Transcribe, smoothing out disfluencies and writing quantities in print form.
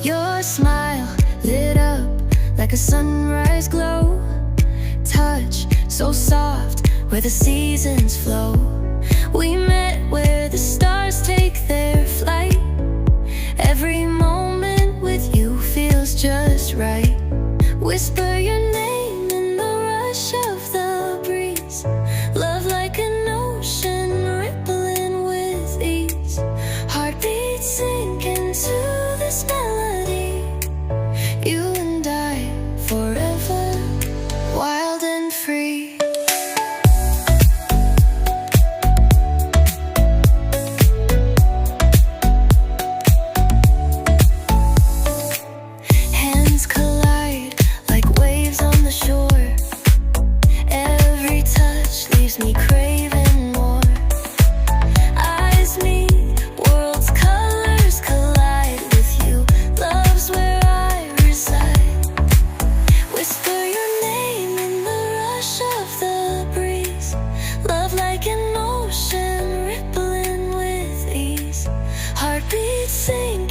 Your smile lit up like a sunrise glow. Touch so soft where the seasons flow. We met where the stars take their flight. Every moment with you feels just right. Whisper your name in the rush of the breeze. Love like an ocean rippling with ease. Heartbeats sink into this melody. You and I forever, wild and free. Hands collide like waves on the shore. Every touch leaves me craving more. Eyes meet, worlds' colors collide with you. Love's where I reside. Whisper your name in the rush of the breeze. Love like an ocean rippling with ease. Heartbeats sing